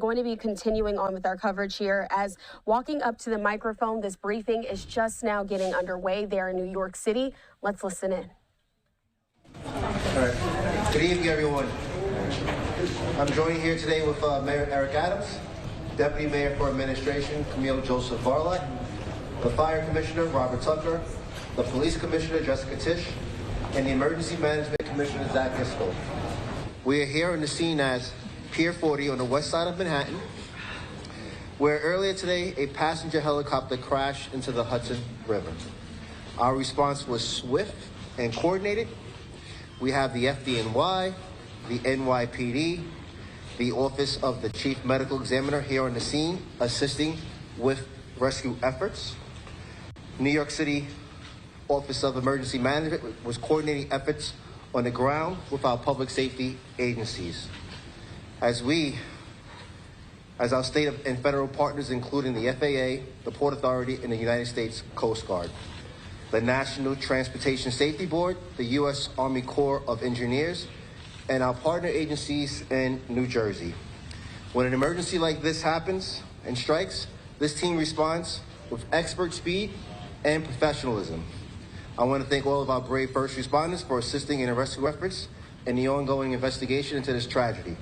going to be continuing on with our coverage here as walking up to the microphone. This briefing is just now getting underway there in New York City. Let's listen in. All right. Good evening, everyone. I'm joined here today with Mayor Eric Adams, Deputy Mayor for Administration Camille Joseph Varlak, the Fire Commissioner Robert Tucker, the Police Commissioner Jessica Tisch, and the Emergency Management Commissioner Zach Gisco. We are here on the scene at Pier 40 on the west side of Manhattan, where earlier today a passenger helicopter crashed into the Hudson River. Our response was swift and coordinated. We have the FDNY, the NYPD, the Office of the Chief Medical Examiner here on the scene assisting with rescue efforts. New York City Office of Emergency Management was coordinating efforts on the ground with our public safety agencies. As our state and federal partners, including the FAA, the Port Authority, and the United States Coast Guard, the National Transportation Safety Board, the U.S. Army Corps of Engineers, and our partner agencies in New Jersey. When an emergency like this happens and strikes, this team responds with expert speed and professionalism. I want to thank all of our brave first responders for assisting in the rescue efforts and the ongoing investigation into this tragedy.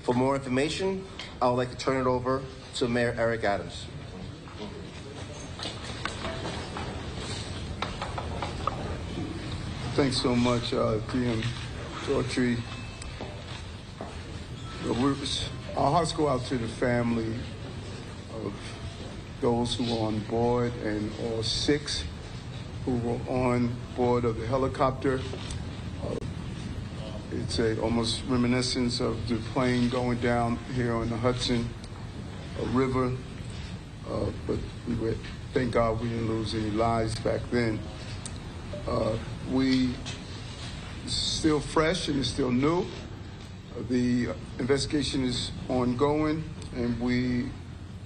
For more information, I would like to turn it over to Mayor Eric Adams. Thanks so much, DM Daughtry. Our hearts go out to the family of those who were on board and all 6 who were on board of the helicopter. It's almost reminiscence of the plane going down here on the Hudson River, but thank God we didn't lose any lives back then. We still fresh and it's still new. The investigation is ongoing, and we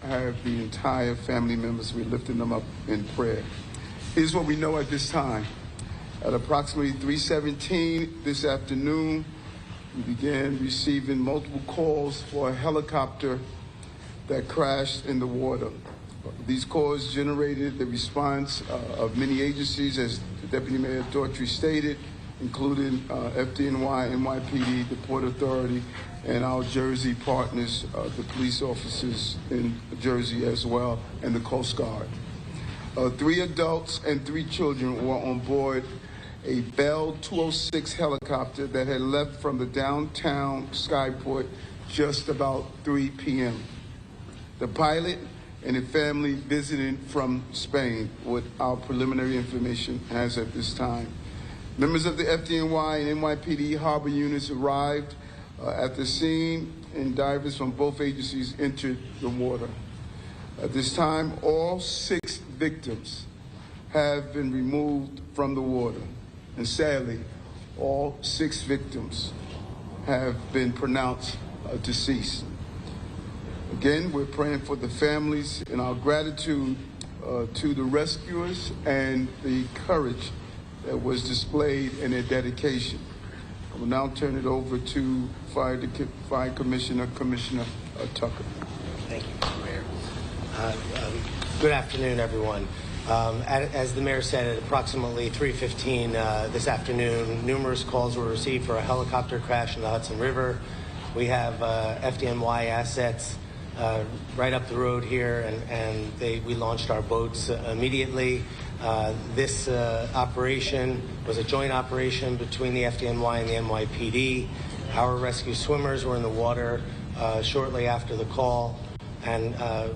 have the entire family members. We're lifting them up in prayer. Here's what we know at this time. At approximately 3:17 this afternoon, we began receiving multiple calls for a helicopter that crashed in the water. These calls generated the response of many agencies, as Deputy Mayor Daughtry stated, including FDNY, NYPD, the Port Authority, and our Jersey partners, the police officers in Jersey as well, and the Coast Guard. 3 adults and 3 children were on board a Bell 206 helicopter that had left from the downtown Skyport just about 3 p.m. The pilot and a family visiting from Spain, what our preliminary information has at this time. Members of the FDNY and NYPD harbor units arrived at the scene, and divers from both agencies entered the water. At this time, all 6 victims have been removed from the water, and sadly, all 6 victims have been pronounced deceased. Again, we're praying for the families and our gratitude to the rescuers and the courage that was displayed in their dedication. I will now turn it over to Fire Commissioner Tucker. Thank you, Mr. Mayor. Good afternoon, everyone. As the mayor said, at approximately 3:15 this afternoon, numerous calls were received for a helicopter crash in the Hudson River. We have FDNY assets right up the road here, and we launched our boats immediately. This operation was a joint operation between the FDNY and the NYPD. Our rescue swimmers were in the water shortly after the call and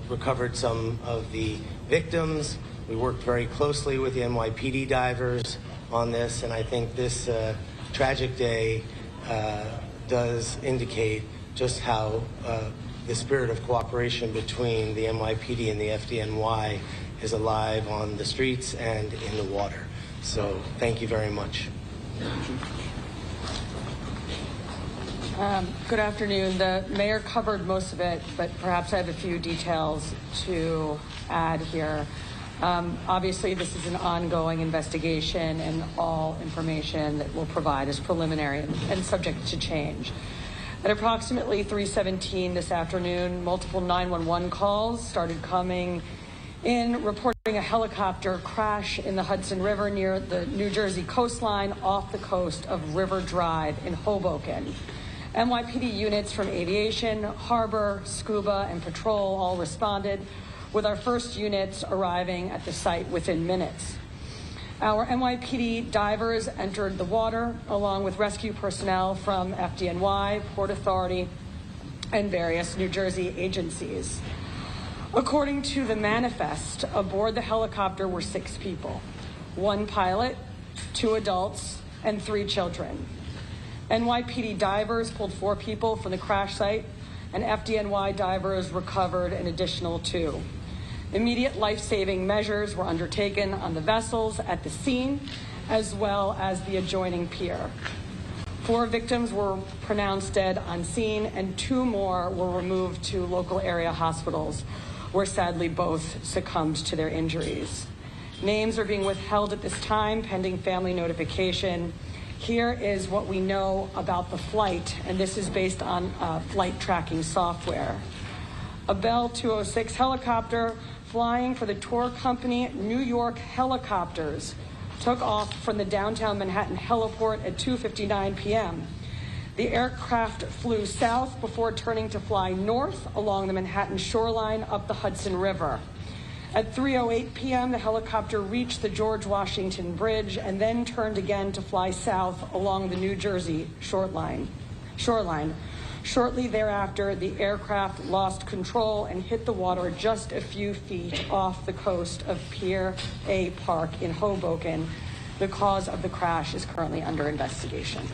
recovered some of the victims. We worked very closely with the NYPD divers on this, and I think this tragic day does indicate just how the spirit of cooperation between the NYPD and the FDNY is alive on the streets and in the water. So thank you very much. Good afternoon. The mayor covered most of it, but perhaps I have a few details to add here. Obviously, this is an ongoing investigation, and all information that we'll provide is preliminary and subject to change. At approximately 3:17 this afternoon, multiple 911 calls started coming in reporting a helicopter crash in the Hudson River near the New Jersey coastline off the coast of River Drive in Hoboken. NYPD units from aviation, harbor, scuba, and patrol all responded, with our first units arriving at the site within minutes. Our NYPD divers entered the water along with rescue personnel from FDNY, Port Authority, and various New Jersey agencies. According to the manifest, aboard the helicopter were 6 people, 1 pilot, 2 adults, and 3 children. NYPD divers pulled 4 people from the crash site, and FDNY divers recovered an additional 2. Immediate life-saving measures were undertaken on the vessels at the scene, as well as the adjoining pier. 4 victims were pronounced dead on scene, and 2 more were removed to local area hospitals, where sadly both succumbed to their injuries. Names are being withheld at this time, pending family notification. Here is what we know about the flight, and this is based on flight tracking software. A Bell 206 helicopter flying for the tour company New York Helicopters took off from the downtown Manhattan heliport at 2:59 p.m. The aircraft flew south before turning to fly north along the Manhattan shoreline up the Hudson River. At 3:08 p.m., the helicopter reached the George Washington Bridge and then turned again to fly south along the New Jersey shoreline. Shortly thereafter, the aircraft lost control and hit the water just a few feet off the coast of Pier A Park in Hoboken. The cause of the crash is currently under investigation.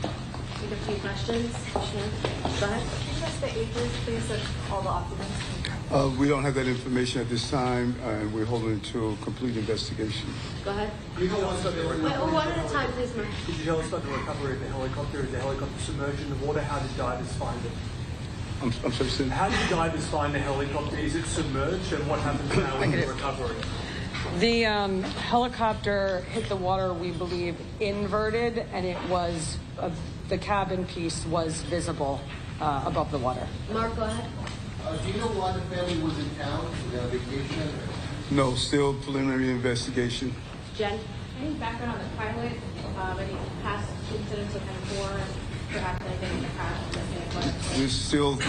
Take a few questions. Go ahead. Can you list the ages, please, of all the occupants? We don't have that information at this time, and we're holding to a complete investigation. Go ahead. Wait, one at a time, please, Mark. Could you tell us about the recovery of the helicopter? Is the helicopter submerged in the water? How did divers find it? I'm sorry, Sid? How did divers find the helicopter? Is it submerged? And what happens now in the recovery? The helicopter hit the water, we believe, inverted, and it was the cabin piece was visible above the water. Mark, go ahead. Do you know why the family was in town? Vacation? No, still preliminary investigation. Jen? Any background on the pilot? Any past incidents with him before? Perhaps anything in the past? This still,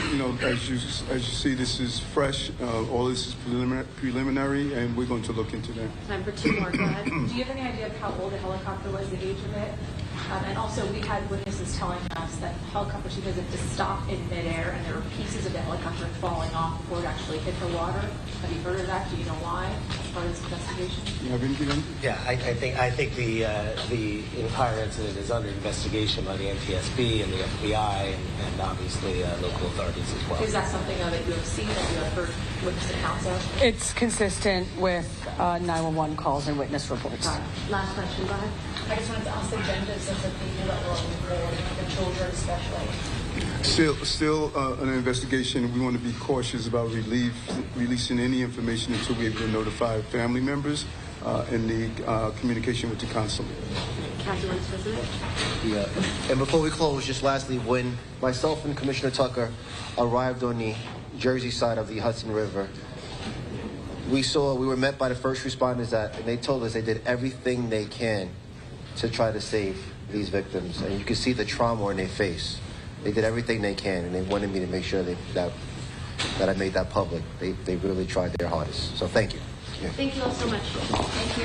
as you see, this is fresh. All this is preliminary, and we're going to look into that. Time for 2 more. Go ahead. Do you have any idea of how old the helicopter was, the age of it? And also, we had witnesses telling us that helicopters because it just stopped in midair and there were pieces of the helicopter falling off before it actually hit the water. Have you heard of that? Do you know why? As part of this investigation? You have anything on? Yeah, I think the entire incident is under investigation by the NTSB and the FBI and obviously local authorities as well. Is that something that you have seen, that you have heard witness accounts of? It's consistent with 911 calls and witness reports. Last question. Go ahead. I just wanted to ask the genders of the people that were on board, the children especially. Still an investigation. We want to be cautious about releasing any information until we're able to notify family members and the communication with the consulate. Yeah. And before we close, just lastly, when myself and Commissioner Tucker arrived on the Jersey side of the Hudson River, we were met by the first responders and they told us they did everything they can to try to save these victims. And you can see the trauma in their face. They did everything they can, and they wanted me to make sure that I made that public. They really tried their hardest. So thank you. Yeah. Thank you all so much. Thank you.